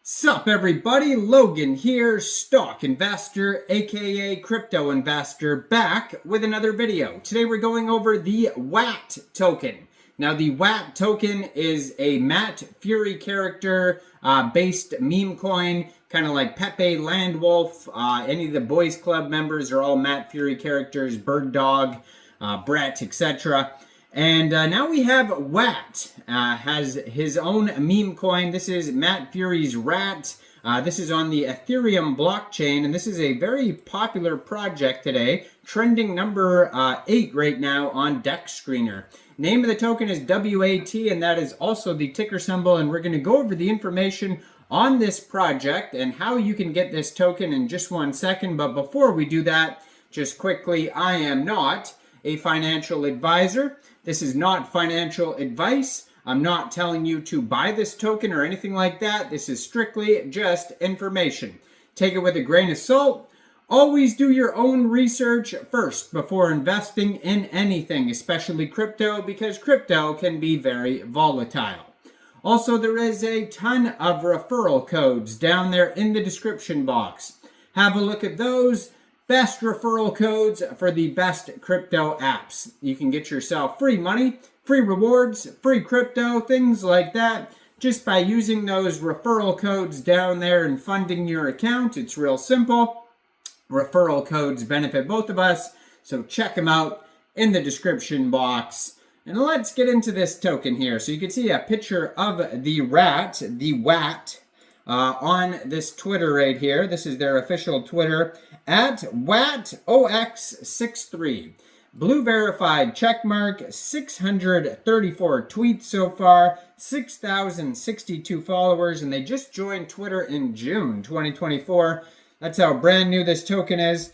Sup everybody, Logan here, stock investor, aka crypto investor, back with another video. Today we're going over the WAT token. Now the WAT token is a Matt Furie character based meme coin, kind of like Pepe, Landwolf, any of the Boysclub members are all Matt Furie characters, Bird Dog, Brett, etc. And now we have WAT, has his own meme coin. This is Matt Furie's RAT. This is on the Ethereum blockchain, and this is a very popular project today, trending number 8 right now on DEX Screener. Name of the token is WAT, and that is also the ticker symbol, and we're going to go over the information on this project and how you can get this token in just 1 second. But before we do that, just quickly, I am not a financial advisor. This is not financial advice. I'm not telling you to buy this token or anything like that. This is strictly just information. Take it with a grain of salt. Always do your own research first before investing in anything, especially crypto, because crypto can be very volatile. Also, there is a ton of referral codes down there in the description box. Have a look at those. Best referral codes for the best crypto apps. You can get yourself free money, free rewards, free crypto, things like that, just by using those referral codes down there and funding your account. It's real simple. Referral codes benefit both of us, so check them out in the description box. And let's get into this token here. So you can see a picture of the WAT, on this Twitter right here. This is their official Twitter, at WATOX63. Blue verified checkmark, 634 tweets so far, 6,062 followers, and they just joined Twitter in June 2024. That's how brand new this token is.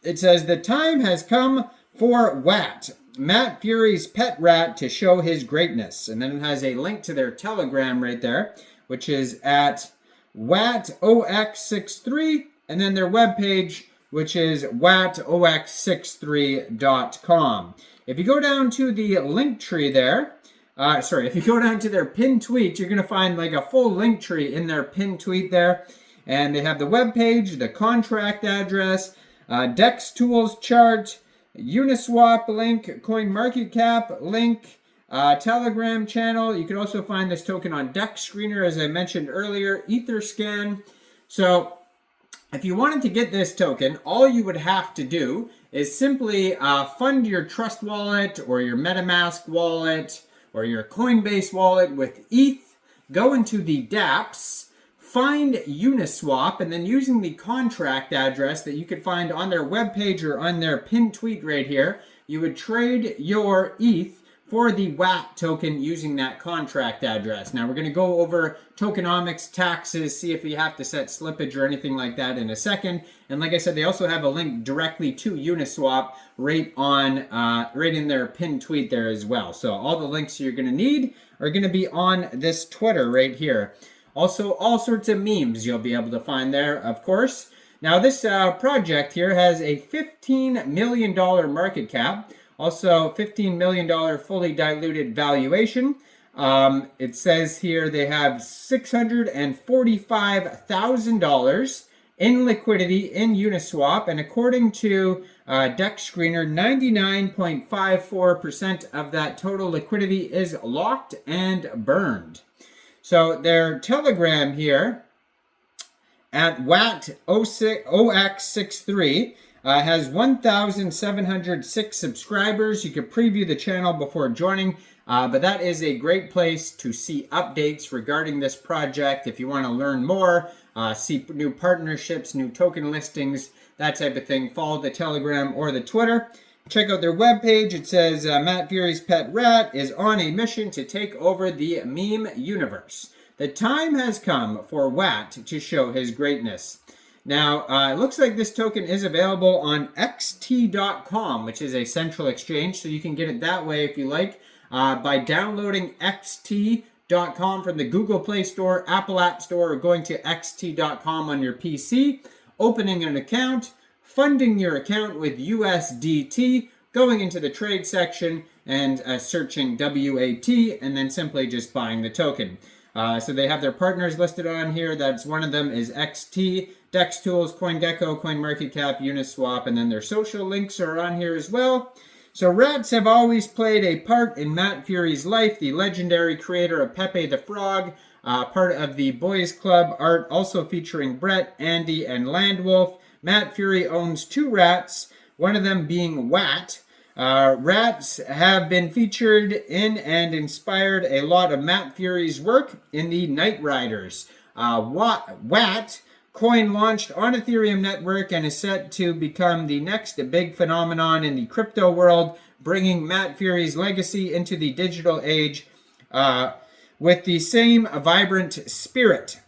It says, the time has come for WAT, Matt Furie's pet rat, to show his greatness. And then it has a link to their Telegram right there, which is at WATOX63, and then their webpage, which is watox63.com. If you go down to the link tree there, if you go down to their pinned tweet, you're going to find like a full link tree in their pinned tweet there. And they have the webpage, the contract address, DEX tools chart, Uniswap link, CoinMarketCap link, Telegram channel. You can also find this token on DEX Screener, as I mentioned earlier, Etherscan. So if you wanted to get this token, all you would have to do is simply fund your Trust wallet or your MetaMask wallet or your Coinbase wallet with ETH, go into the dApps, find Uniswap, and then using the contract address that you could find on their webpage or on their pinned tweet right here, you would trade your ETH for the WAT token using that contract address. Now we're going to go over tokenomics, taxes, see if you have to set slippage or anything like that in a second. And like I said, they also have a link directly to Uniswap right in their pinned tweet there as well. So all the links you're going to need are going to be on this Twitter right here. Also, all sorts of memes you'll be able to find there, of course. Now this project here has a $15 million market cap. Also, $15 million fully diluted valuation. It says here they have $645,000 in liquidity in Uniswap. And according to DEX Screener, 99.54% of that total liquidity is locked and burned. So their Telegram here at WATOX63 has 1,706 subscribers. You can preview the channel before joining, but that is a great place to see updates regarding this project. If you want to learn more, see new partnerships, new token listings, that type of thing, follow the Telegram or the Twitter. Check out their webpage. It says Matt Furie's pet rat is on a mission to take over the meme universe. The time has come for WAT to show his greatness. Now, it looks like this token is available on xt.com, which is a central exchange, so you can get it that way if you like, by downloading xt.com from the Google Play Store, Apple App Store, or going to xt.com on your PC, opening an account, funding your account with USDT, going into the trade section and searching WAT, and then simply just buying the token. So they have their partners listed on here. That's one of them is XT, Dex Tools, CoinGecko, CoinMarketCap, Uniswap, and then their social links are on here as well. So rats have always played a part in Matt Furie's life, the legendary creator of Pepe the Frog, part of the Boysclub art, also featuring Brett, Andy, and Landwolf. Matt Furie owns 2 rats, one of them being Wat. Rats have been featured in and inspired a lot of Matt Furie's work in the Night Riders. Wat coin launched on Ethereum network and is set to become the next big phenomenon in the crypto world, bringing Matt Furie's legacy into the digital age with the same vibrant spirit.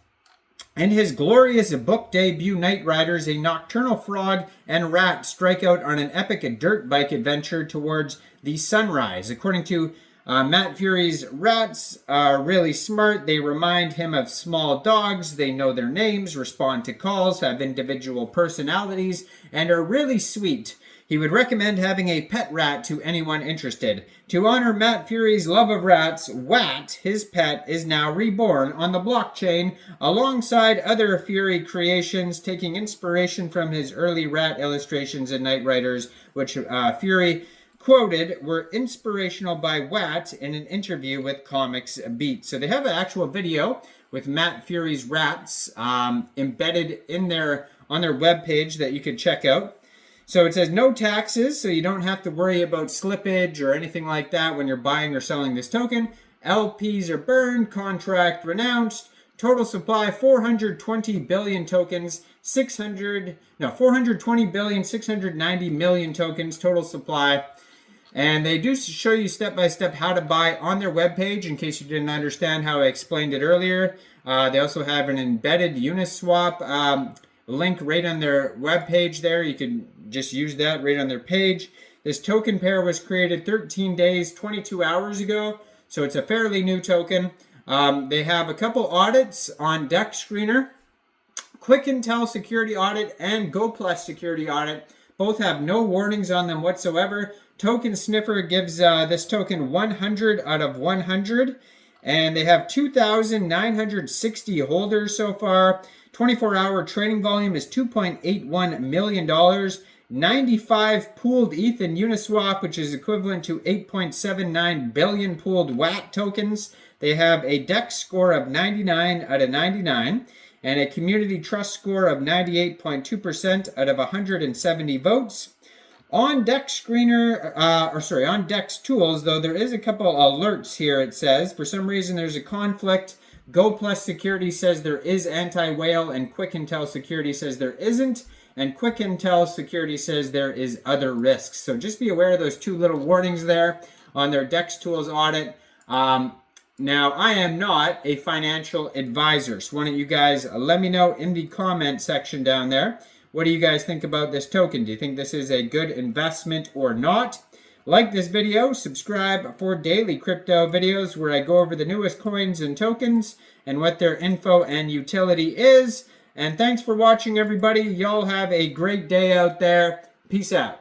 In his glorious book debut, Night Riders, a nocturnal frog and rat strike out on an epic dirt bike adventure towards the sunrise. According to Matt Furie's rats are really smart. They remind him of small dogs. They know their names, respond to calls, have individual personalities, and are really sweet. He would recommend having a pet rat to anyone interested. To honor Matt Furie's love of rats, Wat, his pet, is now reborn on the blockchain alongside other Furie creations, taking inspiration from his early rat illustrations in Night Riders, which Furie quoted were inspirational by Wat in an interview with Comics Beat. So they have an actual video with Matt Furie's rats embedded in on their webpage that you can check out. So it says no taxes, so you don't have to worry about slippage or anything like that when you're buying or selling this token. LPs are burned, contract renounced. Total supply 420 billion tokens, 420 billion 690 million tokens total supply. And they do show you step by step how to buy on their webpage in case you didn't understand how I explained it earlier. They also have an embedded Uniswap link right on their webpage there. You can just use that right on their page. This token pair was created 13 days, 22 hours ago, so it's a fairly new token. They have a couple audits on Dex Screener, Quick Intel Security Audit, and Go Plus Security Audit. Both have no warnings on them whatsoever. Token Sniffer gives this token 100 out of 100, and they have 2,960 holders so far. 24-hour trading volume is $2.81 million. 95 pooled ETH in Uniswap, which is equivalent to 8.79 billion pooled WAT tokens. They have a DEX score of 99 out of 99 and a community trust score of 98.2% out of 170 votes. On Dex Screener, on Dex Tools, though, there is a couple alerts here, it says. For some reason, there's a conflict. Go Plus Security says there is anti-whale, and Quick Intel Security says there isn't. And Quick Intel Security says there is other risks. So just be aware of those 2 little warnings there on their Dex Tools audit. Now, I am not a financial advisor, so why don't you guys let me know in the comment section down there. What do you guys think about this token? Do you think this is a good investment or not? Like this video, subscribe for daily crypto videos where I go over the newest coins and tokens and what their info and utility is. And thanks for watching, everybody. Y'all have a great day out there. Peace out.